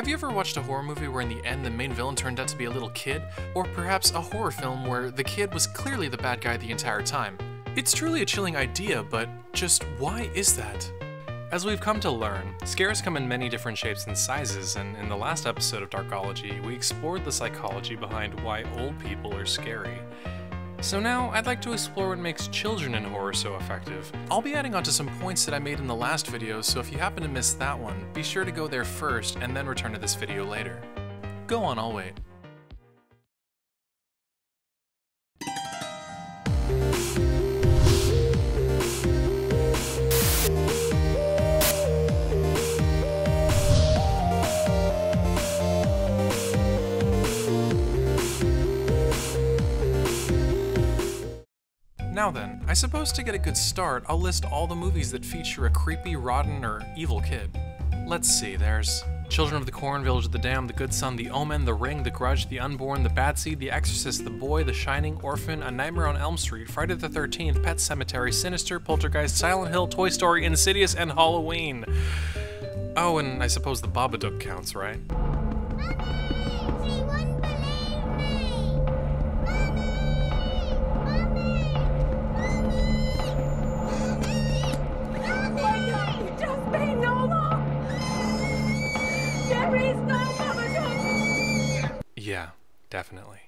you ever watched a horror movie where in the end the main villain turned out to be a little kid? Or perhaps a horror film where the kid was clearly the bad guy the entire time? It's truly a chilling idea, but just why is that? As we've come to learn, scares come in many different shapes and sizes, and in the last episode of Darkology, we explored the psychology behind why old people are scary. So now, I'd like to explore what makes children in horror so effective. I'll be adding on to some points that I made in the last video, so if you happen to miss that one, be sure to go there first and then return to this video later. Go on, I'll wait. Now then, I suppose to get a good start, I'll list all the movies that feature a creepy, rotten, or evil kid. Let's see, there's Children of the Corn, Village of the Damned, The Good Son, The Omen, The Ring, The Grudge, The Unborn, The Bad Seed, The Exorcist, The Boy, The Shining, Orphan, A Nightmare on Elm Street, Friday the 13th, Pet Sematary, Sinister, Poltergeist, Silent Hill, Toy Story, Insidious, and Halloween. Oh, and I suppose The Babadook counts, right? Yeah, definitely.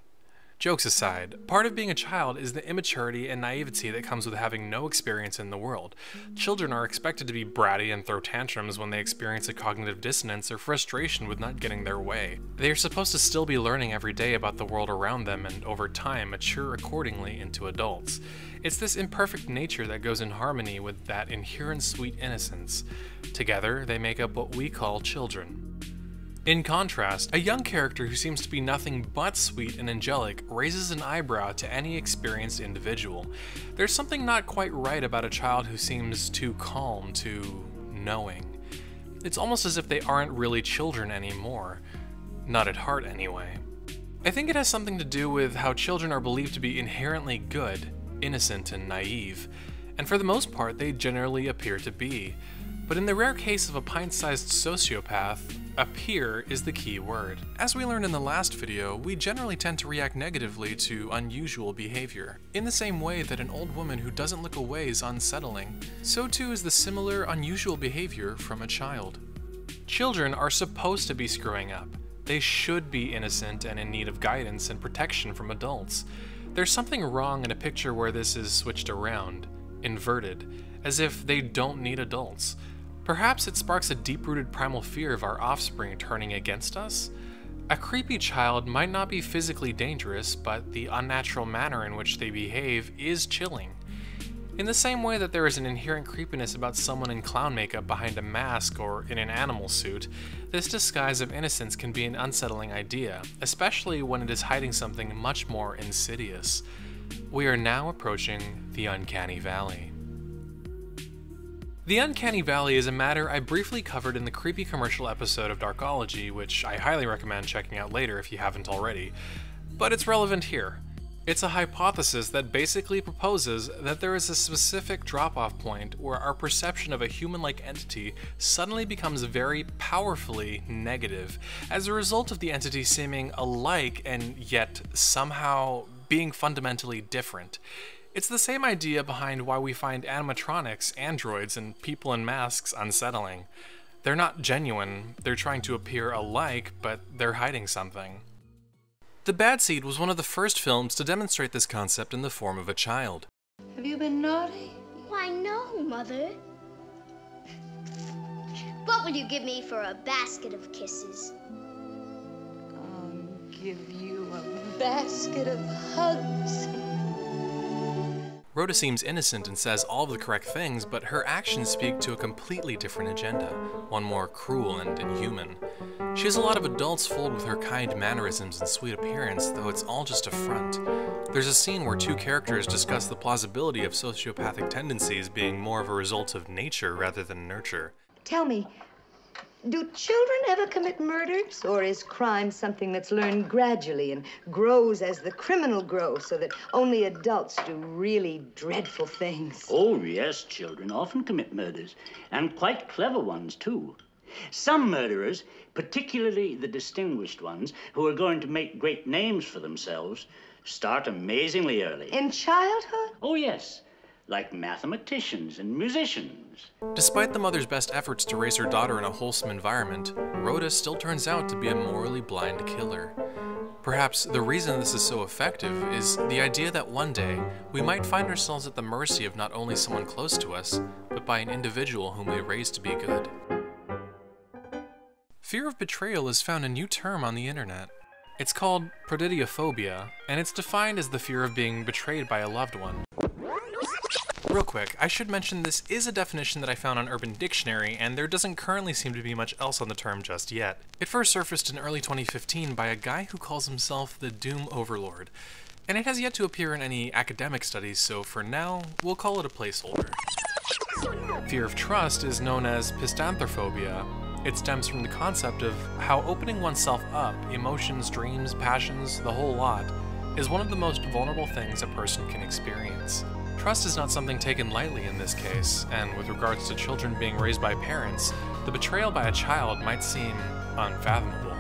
Jokes aside, part of being a child is the immaturity and naivety that comes with having no experience in the world. Children are expected to be bratty and throw tantrums when they experience a cognitive dissonance or frustration with not getting their way. They are supposed to still be learning every day about the world around them and, over time, mature accordingly into adults. It's this imperfect nature that goes in harmony with that inherent sweet innocence. Together, they make up what we call children. In contrast, a young character who seems to be nothing but sweet and angelic raises an eyebrow to any experienced individual. There's something not quite right about a child who seems too calm, too knowing. It's almost as if they aren't really children anymore. Not at heart, anyway. I think it has something to do with how children are believed to be inherently good, innocent, and naive, and for the most part they generally appear to be. But in the rare case of a pint-sized sociopath, appear is the key word. As we learned in the last video, we generally tend to react negatively to unusual behavior. In the same way that an old woman who doesn't look away is unsettling, so too is the similar unusual behavior from a child. Children are supposed to be screwing up. They should be innocent and in need of guidance and protection from adults. There's something wrong in a picture where this is switched around, inverted, as if they don't need adults. Perhaps it sparks a deep-rooted primal fear of our offspring turning against us? A creepy child might not be physically dangerous, but the unnatural manner in which they behave is chilling. In the same way that there is an inherent creepiness about someone in clown makeup behind a mask or in an animal suit, this disguise of innocence can be an unsettling idea, especially when it is hiding something much more insidious. We are now approaching the Uncanny Valley. The Uncanny Valley is a matter I briefly covered in the creepy commercial episode of Darkology, which I highly recommend checking out later if you haven't already, but it's relevant here. It's a hypothesis that basically proposes that there is a specific drop-off point where our perception of a human-like entity suddenly becomes very powerfully negative, as a result of the entity seeming alike and yet somehow being fundamentally different. It's the same idea behind why we find animatronics, androids, and people in masks unsettling. They're not genuine, they're trying to appear alike, but they're hiding something. The Bad Seed was one of the first films to demonstrate this concept in the form of a child. Have you been naughty? Why, no, Mother. What would you give me for a basket of kisses? I'll give you a basket of hugs. Rhoda seems innocent and says all of the correct things, but her actions speak to a completely different agenda, one more cruel and inhuman. She has a lot of adults fooled with her kind mannerisms and sweet appearance, though it's all just a front. There's a scene where two characters discuss the plausibility of sociopathic tendencies being more of a result of nature rather than nurture. Tell me, do children ever commit murders? Or is crime something that's learned gradually and grows as the criminal grows, so that only adults do really dreadful things? Oh, yes, children often commit murders, and quite clever ones, too. Some murderers, particularly the distinguished ones who are going to make great names for themselves, start amazingly early. In childhood? Oh, yes, like mathematicians and musicians. Despite the mother's best efforts to raise her daughter in a wholesome environment, Rhoda still turns out to be a morally blind killer. Perhaps the reason this is so effective is the idea that one day we might find ourselves at the mercy of not only someone close to us, but by an individual whom we raised to be good. Fear of betrayal has found a new term on the internet. It's called Pistanthrophobia, and it's defined as the fear of being betrayed by a loved one. Real quick, I should mention this is a definition that I found on Urban Dictionary, and there doesn't currently seem to be much else on the term just yet. It first surfaced in early 2015 by a guy who calls himself the Doom Overlord, and it has yet to appear in any academic studies, so for now, we'll call it a placeholder. Fear of trust is known as Pistanthrophobia. It stems from the concept of how opening oneself up, emotions, dreams, passions, the whole lot, is one of the most vulnerable things a person can experience. Trust is not something taken lightly in this case, and with regards to children being raised by parents, the betrayal by a child might seem unfathomable.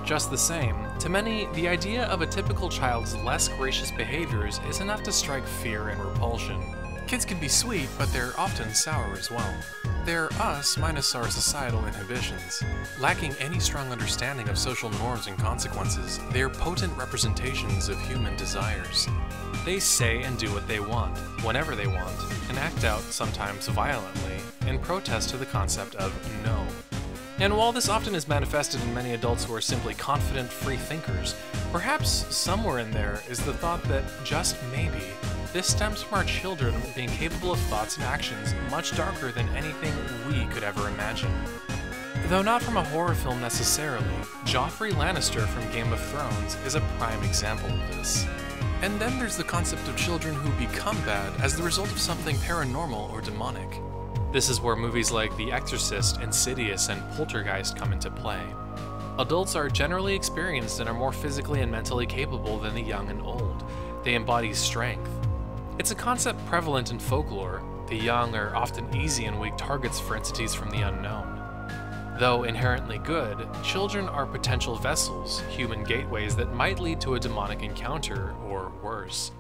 Just the same, to many, the idea of a typical child's less gracious behaviors is enough to strike fear and repulsion. Kids can be sweet, but they're often sour as well. They're us minus our societal inhibitions. Lacking any strong understanding of social norms and consequences, they are potent representations of human desires. They say and do what they want, whenever they want, and act out, sometimes violently, in protest to the concept of no. And while this often is manifested in many adults who are simply confident, free thinkers, perhaps somewhere in there is the thought that, just maybe, this stems from our children being capable of thoughts and actions much darker than anything we could ever imagine. Though not from a horror film necessarily, Joffrey Lannister from Game of Thrones is a prime example of this. And then there's the concept of children who become bad as the result of something paranormal or demonic. This is where movies like The Exorcist, Insidious, and Poltergeist come into play. Adults are generally experienced and are more physically and mentally capable than the young and old. They embody strength. It's a concept prevalent in folklore. The young are often easy and weak targets for entities from the unknown. Though inherently good, children are potential vessels, human gateways that might lead to a demonic encounter, or worse.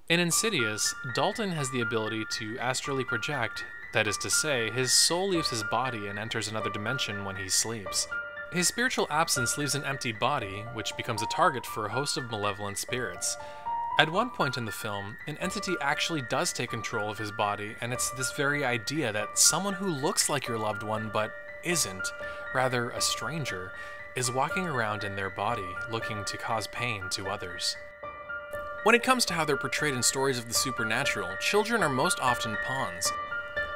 In Insidious, Dalton has the ability to astrally project, that is to say, his soul leaves his body and enters another dimension when he sleeps. His spiritual absence leaves an empty body, which becomes a target for a host of malevolent spirits. At one point in the film, an entity actually does take control of his body, and it's this very idea that someone who looks like your loved one but isn't, rather a stranger, is walking around in their body, looking to cause pain to others. When it comes to how they're portrayed in stories of the supernatural, children are most often pawns.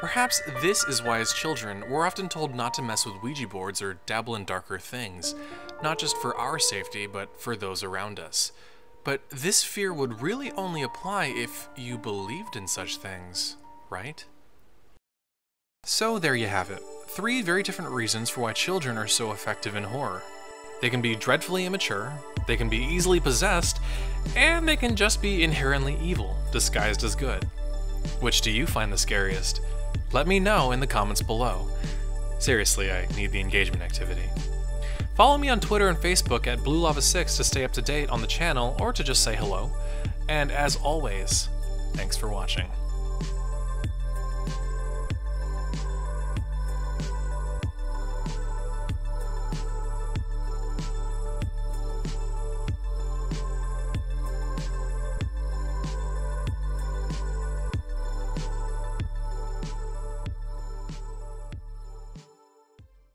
Perhaps this is why as children, we're often told not to mess with Ouija boards or dabble in darker things, not just for our safety, but for those around us. But this fear would really only apply if you believed in such things, right? So there you have it. 3 very different reasons for why children are so effective in horror. They can be dreadfully immature, they can be easily possessed, and they can just be inherently evil, disguised as good. Which do you find the scariest? Let me know in the comments below. Seriously, I need the engagement activity. Follow me on Twitter and Facebook at Bluelavasix to stay up to date on the channel or to just say hello. And as always, thanks for watching.